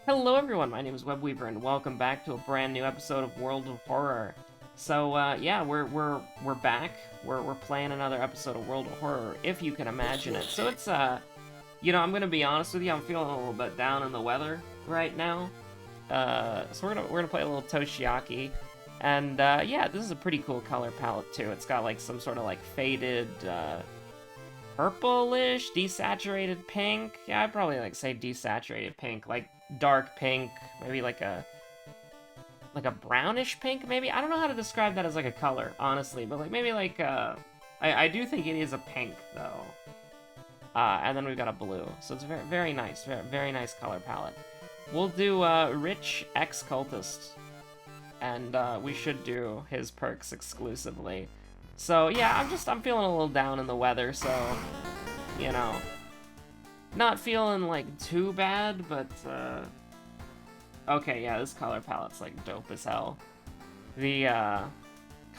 Hello everyone, my name is Webweaver and welcome back to a brand new episode of World of Horror. So yeah, we're back. We're playing another episode of World of Horror, if you can imagine it. So it's I'm gonna be honest with you, I'm feeling a little bit down in the weather right now. So we're gonna play a little Toshiaki. And yeah, this is a pretty cool color palette too. It's got like some sort of like faded purplish, desaturated pink. Yeah, I'd probably like say desaturated pink, like dark pink, maybe like a brownish pink, maybe. I don't know how to describe that as like a color, honestly, but like maybe like I do think it is a pink though. And then we've got a blue, so it's very nice, very nice color palette. We'll do Rich Ex-Cultist, and we should do his perks exclusively. So yeah, I'm feeling a little down in the weather, so, you know, not feeling like too bad, but okay, yeah, this color palette's like dope as hell. The kind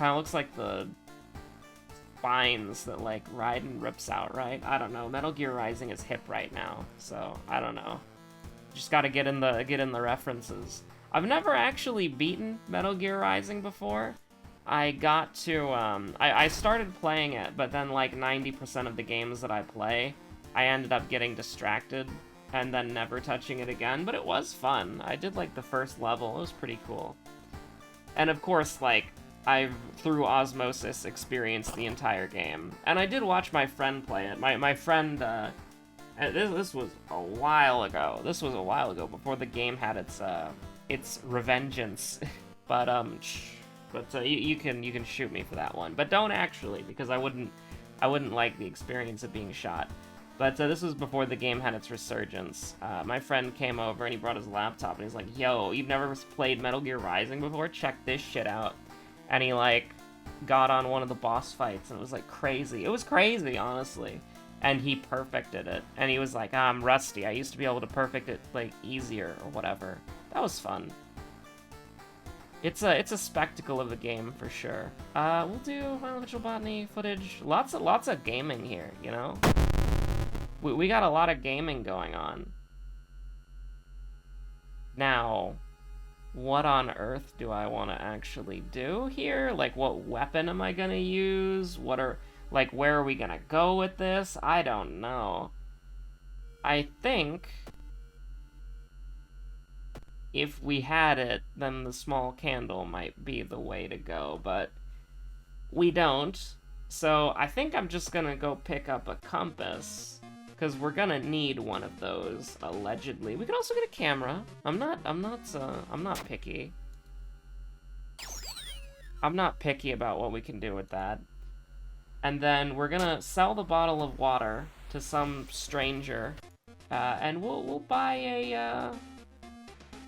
of looks like the spines that like Raiden rips out, right? I don't know. Metal Gear Rising is hip right now, so I don't know. Just gotta get in the references. I've never actually beaten Metal Gear Rising before. I got to, I started playing it, but then like 90% of the games that I play, I ended up getting distracted and then never touching it again, but it was fun. I did like the first level, it was pretty cool. And of course, like, I've, through osmosis, experienced the entire game. And I did watch my friend play it. My friend, this was a while ago. This was a while ago, before the game had its revengeance. But, you can shoot me for that one, but don't actually, because I wouldn't like the experience of being shot. But this was before the game had its resurgence. My friend came over and he brought his laptop and he's like, "Yo, you've never played Metal Gear Rising before? Check this shit out." And he like got on one of the boss fights and it was like crazy. It was crazy, honestly. And he perfected it. And he was like, "I'm rusty. I used to be able to perfect it like easier or whatever." That was fun. It's a spectacle of a game for sure. We'll do biological botany footage. Lots of gaming here, you know. We got a lot of gaming going on. Now, what on earth do I want to actually do here? Like, what weapon am I gonna use? Where are we gonna go with this? I don't know. I think if we had it, then the small candle might be the way to go, but we don't. So I think I'm just gonna go pick up a compass, because we're gonna need one of those, allegedly. We could also get a camera. I'm not picky. I'm not picky about what we can do with that. And then we're gonna sell the bottle of water to some stranger, and we'll buy a,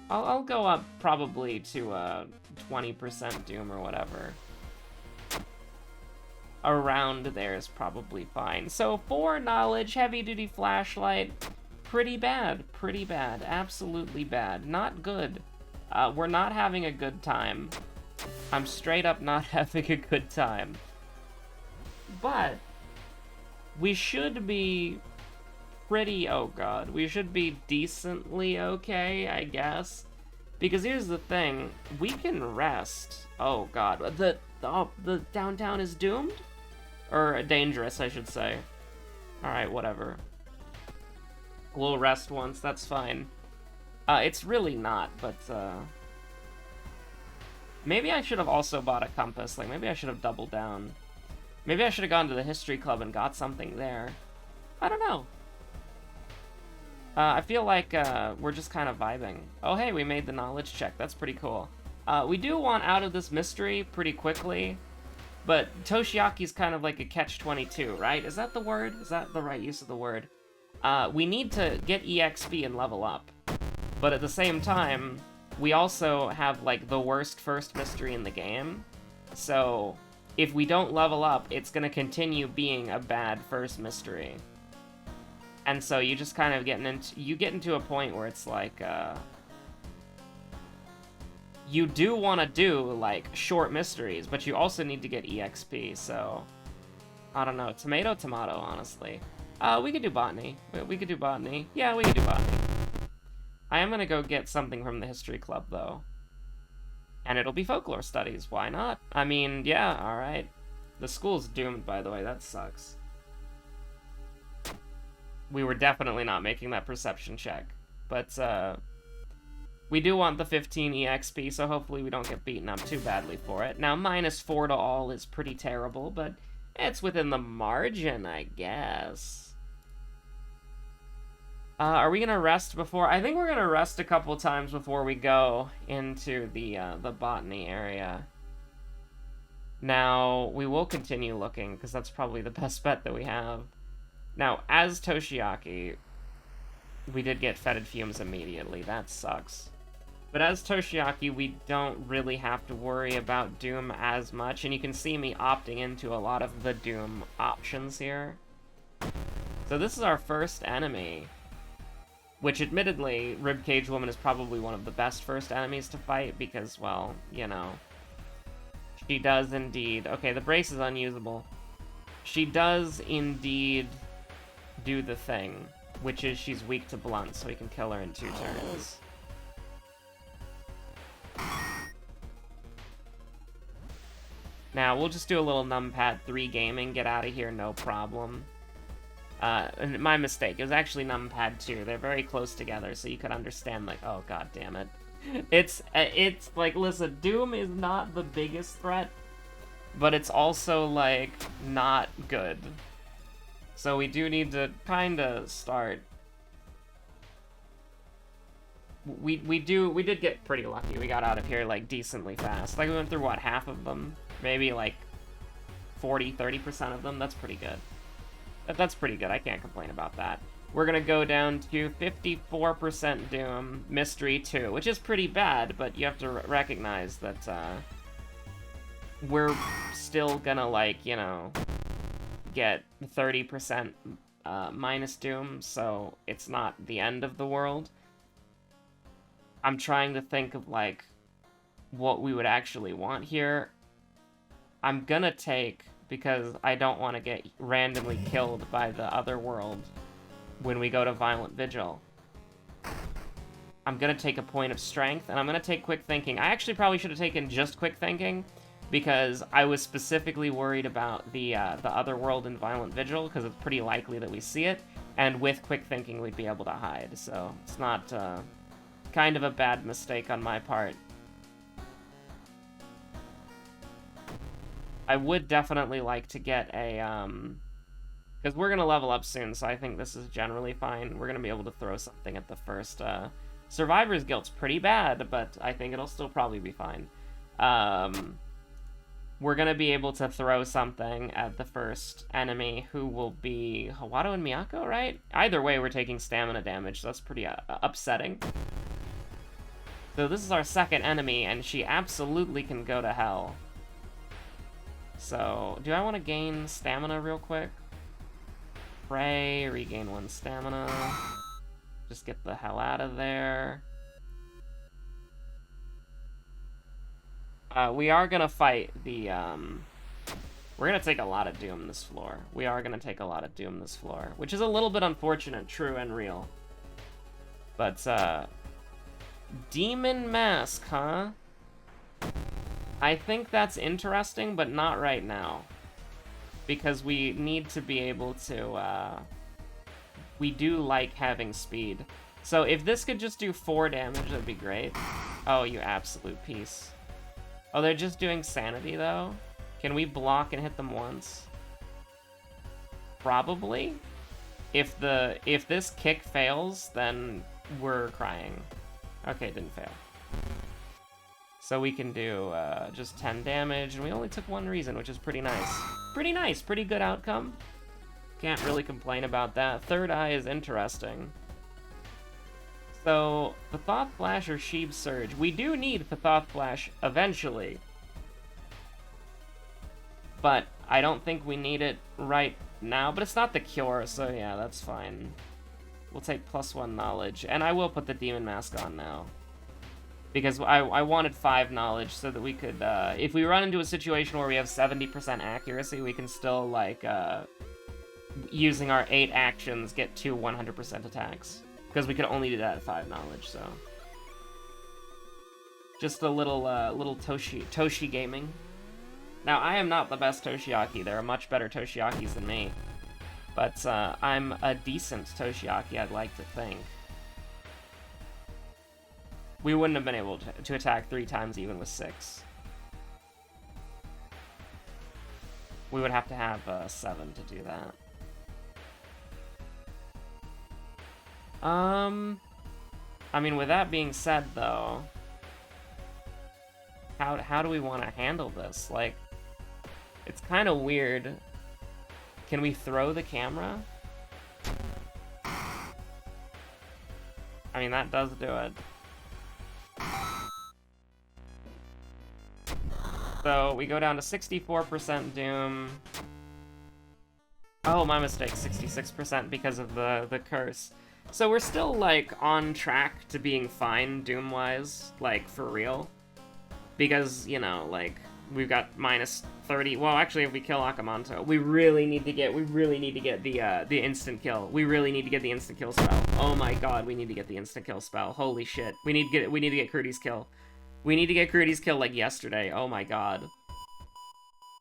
I'll go up probably to 20% Doom or whatever. Around there is probably fine. So 4 knowledge, heavy-duty flashlight, pretty bad, absolutely bad, not good. We're not having a good time. I'm straight up not having a good time. But we should be pretty, oh god, we should be decently okay, I guess. Because here's the thing, we can rest. Oh god, the downtown is doomed? Or dangerous, I should say. Alright, whatever. We'll rest once, that's fine. It's really not, but, maybe I should have also bought a compass. Like, maybe I should have doubled down. Maybe I should have gone to the history club and got something there. I don't know. I feel like, we're just kind of vibing. Oh, hey, we made the knowledge check. That's pretty cool. We do want out of this mystery pretty quickly. But Toshiaki's kind of like a catch-22, right? Is that the word? Is that the right use of the word? We need to get EXP and level up. But at the same time, we also have, like, the worst first mystery in the game. So, if we don't level up, it's gonna continue being a bad first mystery. And so you just kind of get into a point where it's like, you do want to do, like, short mysteries, but you also need to get EXP, so I don't know. Tomato, honestly. We could do botany. We could do botany. Yeah, we could do botany. I am gonna go get something from the history club, though. And it'll be folklore studies, why not? I mean, yeah, alright. The school's doomed, by the way, that sucks. We were definitely not making that perception check. But, we do want the 15 EXP, so hopefully we don't get beaten up too badly for it. Now, -4 to all is pretty terrible, but it's within the margin, I guess. Are we gonna rest before? I think we're gonna rest a couple times before we go into the botany area. Now, we will continue looking, because that's probably the best bet that we have. Now, as Toshiaki, we did get fetid fumes immediately. That sucks. But as Toshiaki, we don't really have to worry about Doom as much, and you can see me opting into a lot of the Doom options here. So this is our first enemy, which admittedly, Ribcage Woman is probably one of the best first enemies to fight, because, well, you know, she does indeed... Okay, the brace is unusable. She does indeed do the thing, which is she's weak to blunt, so we can kill her in 2 turns. Now, we'll just do a little numpad 3 gaming, get out of here, no problem. And my mistake, it was actually numpad 2. They're very close together, so you could understand, like, oh, god damn it. It's like, listen, Doom is not the biggest threat, but it's also, like, not good. So we do need to kind of start. We did get pretty lucky. We got out of here, like, decently fast. Like, we went through, what, half of them? Maybe, like, 40-30% of them? That's pretty good. That's pretty good. I can't complain about that. We're gonna go down to 54% Doom, Mystery 2, which is pretty bad, but you have to recognize that, we're still gonna, like, you know, get 30% minus Doom, so it's not the end of the world. I'm trying to think of, like, what we would actually want here. I'm gonna take, because I don't want to get randomly killed by the other world when we go to Violent Vigil. I'm gonna take a point of strength, and I'm gonna take Quick Thinking. I actually probably should have taken just Quick Thinking, because I was specifically worried about the other world in Violent Vigil, because it's pretty likely that we see it, and with Quick Thinking we'd be able to hide, so it's not, kind of a bad mistake on my part. I would definitely like to get a, because we're going to level up soon, so I think this is generally fine. We're going to be able to throw something at the first, Survivor's Guilt's pretty bad, but I think it'll still probably be fine. We're going to be able to throw something at the first enemy, who will be Hawato and Miyako, right? Either way, we're taking stamina damage, so that's pretty upsetting. So this is our second enemy, and she absolutely can go to hell. So, do I want to gain stamina real quick? Pray, regain 1 stamina. Just get the hell out of there. We are gonna fight the, we're gonna take a lot of Doom this floor. We are gonna take a lot of Doom this floor, which is a little bit unfortunate, true and real. But, Demon Mask, huh? I think that's interesting, but not right now. Because we need to be able to, we do like having speed. So if this could just do 4 damage, that'd be great. Oh, you absolute piece. Oh, they're just doing sanity, though? Can we block and hit them once? Probably. If this kick fails, then we're crying. Okay, it didn't fail. So we can do just 10 damage, and we only took 1 reason, which is pretty nice. Pretty nice, pretty good outcome. Can't really complain about that. Third Eye is interesting. So, Pathoth Flash or Sheeb Surge? We do need Pathoth Flash eventually. But I don't think we need it right now. But it's not the cure, so yeah, that's fine. We'll take +1 knowledge. And I will put the Demon Mask on now. Because I wanted 5 knowledge so that we could, if we run into a situation where we have 70% accuracy, we can still, like, using our 8 actions, get 2 100% attacks. Because we could only do that at 5 knowledge, so... Just a little, little Toshi gaming. Now, I am not the best Toshiaki. There are much better Toshiakis than me. But, I'm a decent Toshiaki, I'd like to think. We wouldn't have been able to attack 3 times even with 6. We would have to have 7 to do that. I mean, with that being said, though, how do we want to handle this? Like, it's kind of weird. Can we throw the camera? I mean, that does do it. So, we go down to 64% Doom. Oh, my mistake, 66% because of the curse. So we're still, like, on track to being fine Doom-wise, like, for real. Because, you know, like, we've got minus 30. Well, actually, if we kill Akamanto, we really need to get the instant kill. We really need to get the instant kill spell. Oh my god, we need to get the instant kill spell. Holy shit. We need to get Crudy's kill. We need to get Crudy's kill like yesterday. Oh my god.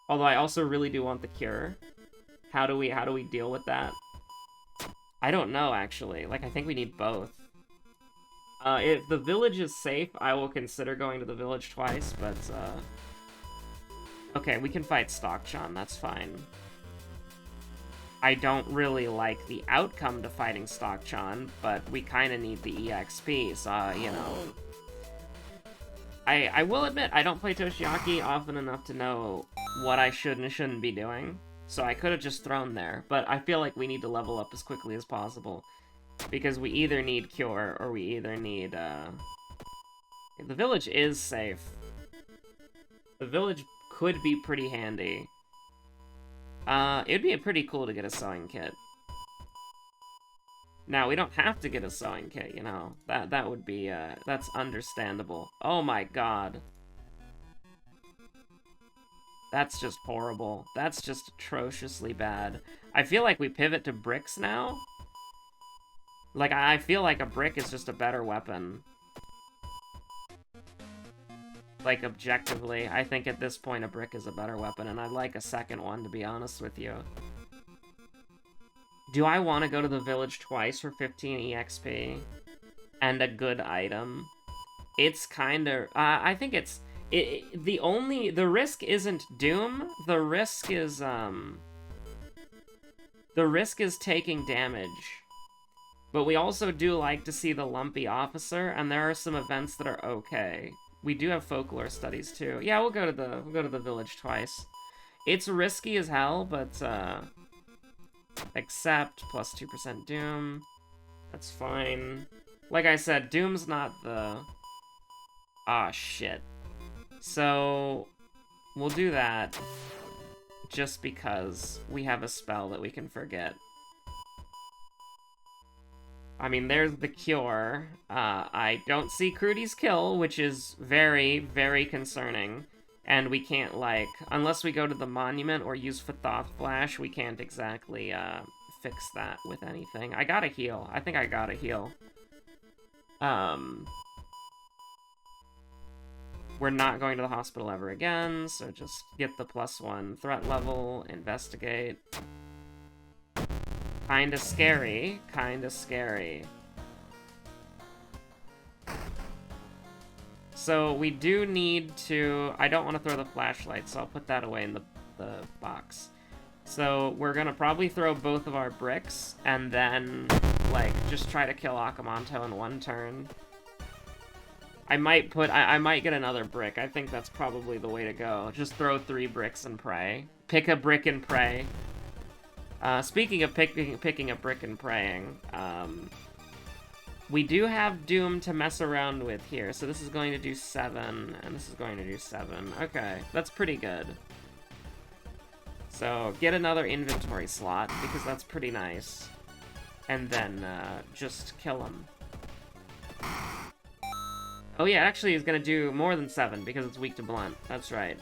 Although I also really do want the cure. How do we deal with that? I don't know, actually. Like, I think we need both. If the village is safe, I will consider going to the village twice, but, okay, we can fight Stockchan, that's fine. I don't really like the outcome to fighting Stockchan, but we kind of need the EXP, so, you know. I will admit, I don't play Toshiaki often enough to know what I should and shouldn't be doing, so I could have just thrown there, but I feel like we need to level up as quickly as possible. Because we either need Cure, or we either need, The village is safe. The village could be pretty handy. It'd be pretty cool to get a sewing kit. Now, we don't have to get a sewing kit, you know. That would be, that's understandable. Oh my god. That's just horrible. That's just atrociously bad. I feel like we pivot to bricks now. Like, I feel like a brick is just a better weapon. Like, objectively, I think at this point a brick is a better weapon, and I'd like a second one, to be honest with you. Do I want to go to the village twice for 15 EXP? And a good item? It's kind of... I think it's... The risk isn't Doom, the risk is, The risk is taking damage. But we also do like to see the lumpy officer, and there are some events that are okay. We do have folklore studies too. Yeah, we'll go to the village twice. It's risky as hell, but accept plus 2% Doom. That's fine. Like I said, Doom's not the... Ah, shit. So we'll do that just because we have a spell that we can forget. I mean, there's the cure. I don't see Crudy's kill, which is very, very concerning. And we can't, like, unless we go to the monument or use Fathoth Flash, we can't exactly, fix that with anything. I gotta heal. I think I gotta heal. We're not going to the hospital ever again, so just get the +1 threat level, investigate. Kinda scary, kinda scary. So we do need to... I don't want to throw the flashlight, so I'll put that away in the box. So we're gonna probably throw both of our bricks, and then, like, just try to kill Akamanto in one turn. I might get another brick. I think that's probably the way to go. Just throw 3 bricks and pray. Pick a brick and pray. Speaking of picking a brick and praying, we do have Doom to mess around with here. So this is going to do 7, and this is going to do 7. Okay, that's pretty good. So get another inventory slot, because that's pretty nice. And then, just kill him. Oh yeah, actually he's gonna do more than 7, because it's weak to blunt. That's right.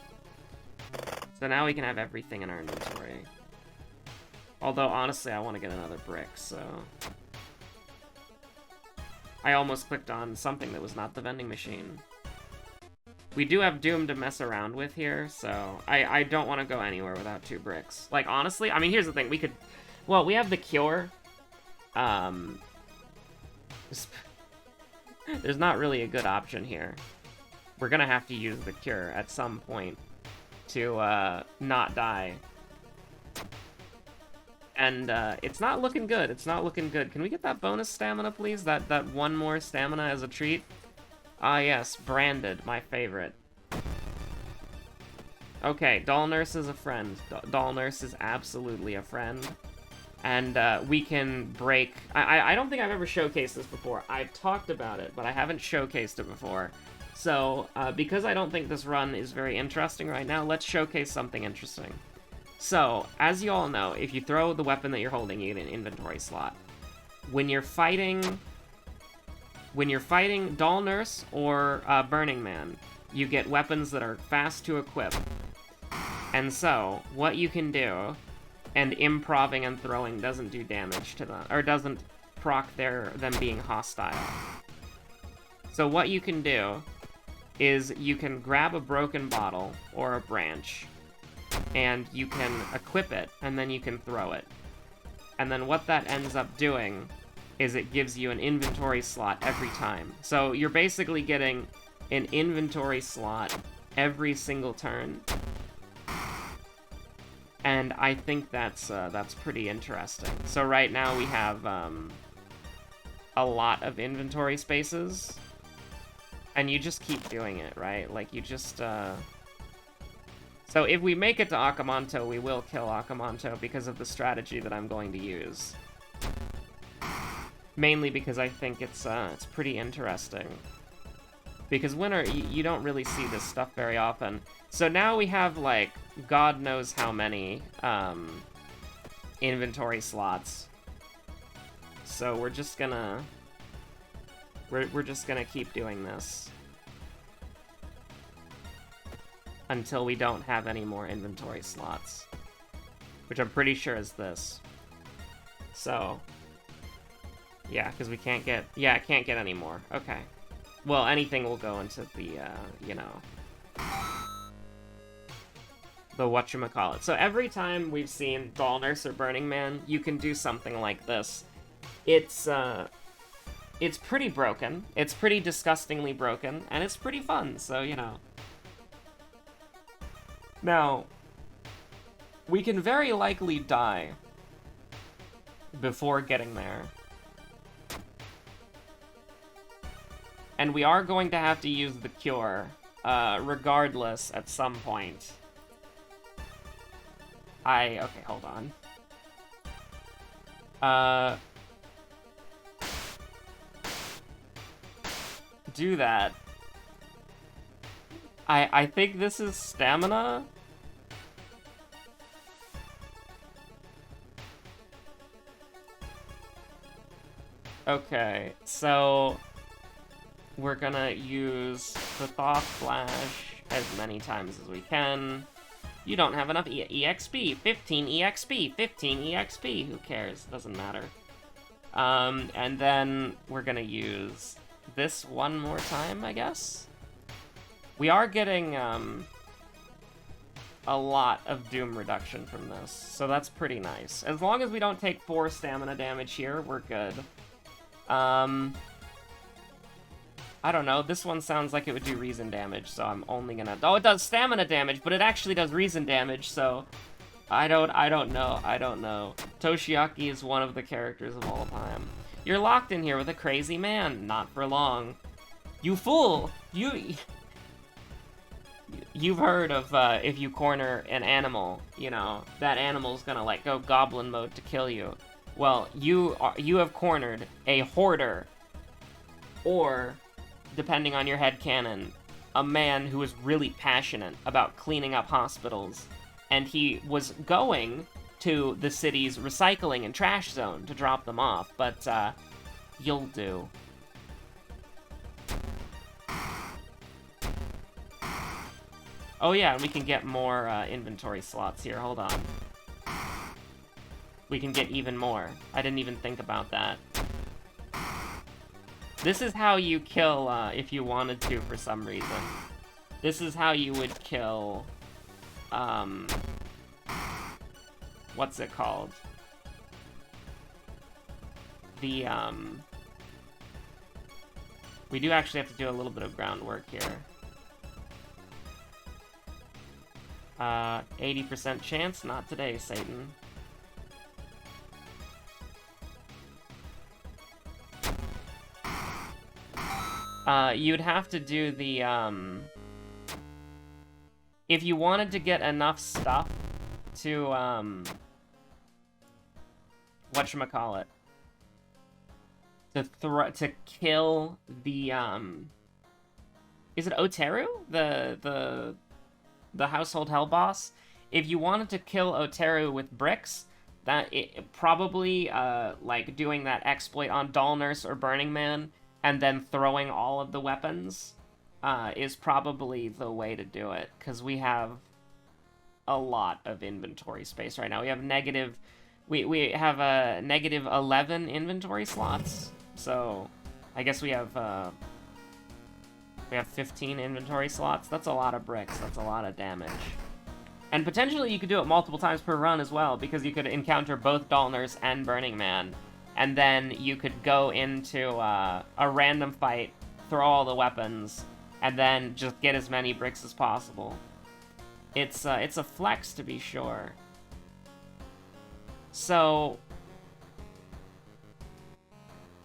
So now we can have everything in our inventory. Although, honestly, I want to get another brick, so... I almost clicked on something that was not the vending machine. We do have Doom to mess around with here, so I don't want to go anywhere without 2 bricks. Like, honestly, I mean, here's the thing. We could... Well, we have the Cure. There's not really a good option here. We're gonna have to use the Cure at some point to not die. And it's not looking good. It's not looking good. Can we get that bonus stamina, please? That 1 more stamina as a treat? Ah, yes. Branded. My favorite. Okay, Doll Nurse is a friend. Doll Nurse is absolutely a friend. And we can break... I don't think I've ever showcased this before. I've talked about it, but I haven't showcased it before. So, because I don't think this run is very interesting right now, let's showcase something interesting. So, as you all know, if you throw the weapon that you're holding, you get an inventory slot. When you're fighting Doll Nurse or Burning Man, you get weapons that are fast to equip. And so, what you can do, and improving and throwing doesn't do damage to them, or doesn't proc them being hostile. So what you can do is you can grab a broken bottle or a branch, and you can equip it, and then you can throw it. And then what that ends up doing is it gives you an inventory slot every time. So you're basically getting an inventory slot every single turn. And I think that's pretty interesting. So right now we have a lot of inventory spaces, and you just keep doing it, right? Like, you just... So if we make it to Akamanto, we will kill Akamanto because of the strategy that I'm going to use. Mainly because I think it's pretty interesting. Because you don't really see this stuff very often. So now we have, like, God knows how many inventory slots. So we're just gonna... We're just gonna keep doing this. Until we don't have any more inventory slots. Which I'm pretty sure is this. So... Yeah, because we can't get... Yeah, I can't get any more. Okay. Well, anything will go into the, you know... the whatchamacallit. So every time we've seen Doll Nurse or Burning Man, you can do something like this. It's pretty broken. It's pretty disgustingly broken, and it's pretty fun, so, you know. Now, we can very likely die before getting there. And we are going to have to use the Cure, regardless, at some point. Okay, hold on. Do that. I think this is stamina? Okay, so... We're gonna use the Thaw Flash as many times as we can. You don't have enough EXP. 15 EXP. 15 EXP. Who cares? Doesn't matter. And then we're gonna use this one more time, I guess? We are getting, a lot of Doom reduction from this, so that's pretty nice. As long as we don't take 4 stamina damage here, we're good. I don't know, this one sounds like it would do reason damage, so I'm only gonna... Oh, it does stamina damage, but it actually does reason damage, so... I don't know. Toshiaki is one of the characters of all time. You're locked in here with a crazy man. Not for long. You fool! You've heard of, if you corner an animal, you know, that animal's gonna, like, go goblin mode to kill you. Well, you have cornered a hoarder. Or... depending on your headcanon, a man who is really passionate about cleaning up hospitals, and he was going to the city's recycling and trash zone to drop them off, but, you'll do. Oh yeah, and we can get more, inventory slots here, hold on. We can get even more. I didn't even think about that. This is how you kill, if you wanted to for some reason. This is how you would kill, what's it called? The, we do actually have to do a little bit of groundwork here. 80% chance? Not today, Satan. You'd have to do the, if you wanted to get enough stuff to, whatchamacallit, to kill the, is it Oteru? The household hell boss? If you wanted to kill Oteru with bricks, that probably, like, doing that exploit on Doll Nurse or Burning Man, and then throwing all of the weapons, is probably the way to do it, because we have a lot of inventory space right now. We have we have a negative 11 inventory slots, so I guess we have 15 inventory slots. That's a lot of bricks. That's a lot of damage. And potentially you could do it multiple times per run as well, because you could encounter both Doll Nurse and Burning Man, and then you could go into a random fight, throw all the weapons, and then just get as many bricks as possible. It's a flex, to be sure. So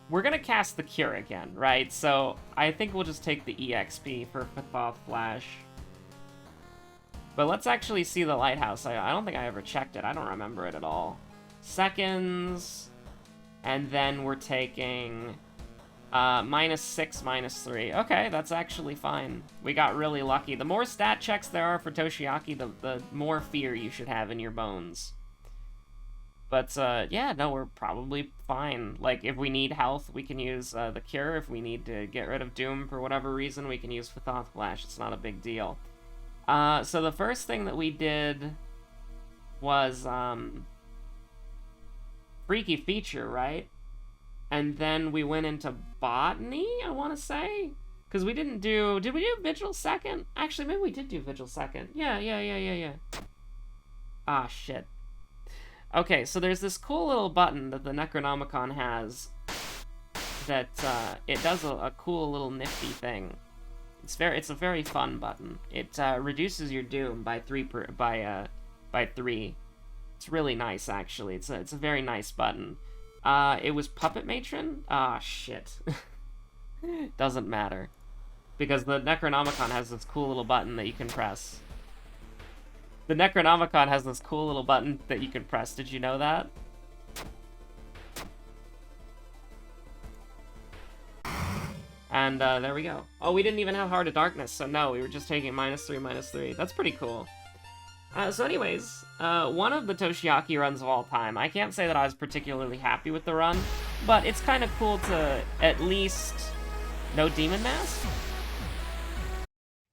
we're gonna cast the Cure again, right? So I think we'll just take the EXP for Pathoth Flash. But let's actually see the lighthouse. I don't think I ever checked it. I don't remember it at all. Seconds, and then we're taking -6, -3. Okay, that's actually fine. We got really lucky. The more stat checks there are for Toshiaki, the more fear you should have in your bones. But, yeah, no, we're probably fine. Like, if we need health, we can use the Cure. If we need to get rid of Doom for whatever reason, we can use Pathoth Flash. It's not a big deal. So the first thing that we did was, Freaky Feature, right? And then we went into Botany, I want to say? Because we didn't do... Did we do Vigil second? Actually, maybe we did do Vigil second. Yeah. Ah, shit. Okay, so there's this cool little button that the Necronomicon has that, it does a cool little nifty thing. It's a very fun button. It, reduces your doom by 3 by 3. It's really nice, actually. It's a very nice button. It was Puppet Matron? Ah, shit. Doesn't matter. Because the Necronomicon has this cool little button that you can press. The Necronomicon has this cool little button that you can press. Did you know that? And, there we go. Oh, we didn't even have Heart of Darkness, so no, we were just taking -3, -3. That's pretty cool. So anyways, one of the Toshiaki runs of all time. I can't say that I was particularly happy with the run, but it's kind of cool to at least... No Demon Mask?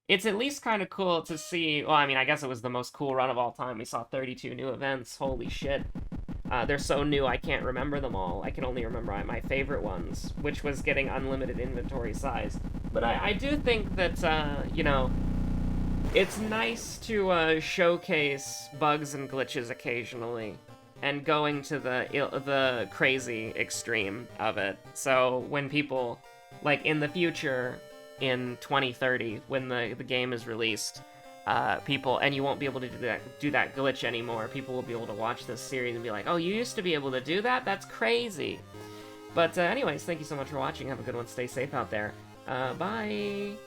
It's at least kind of cool to see... Well, I mean, I guess it was the most cool run of all time. We saw 32 new events. Holy shit. They're so new, I can't remember them all. I can only remember my favorite ones, which was getting unlimited inventory size. But I do think that, you know... It's nice to showcase bugs and glitches occasionally, and going to the crazy extreme of it. So when people, like in the future, in 2030, when the game is released, people, and you won't be able to do that glitch anymore. People will be able to watch this series and be like, "Oh, you used to be able to do that? That's crazy." But anyways, thank you so much for watching. Have a good one. Stay safe out there. Bye.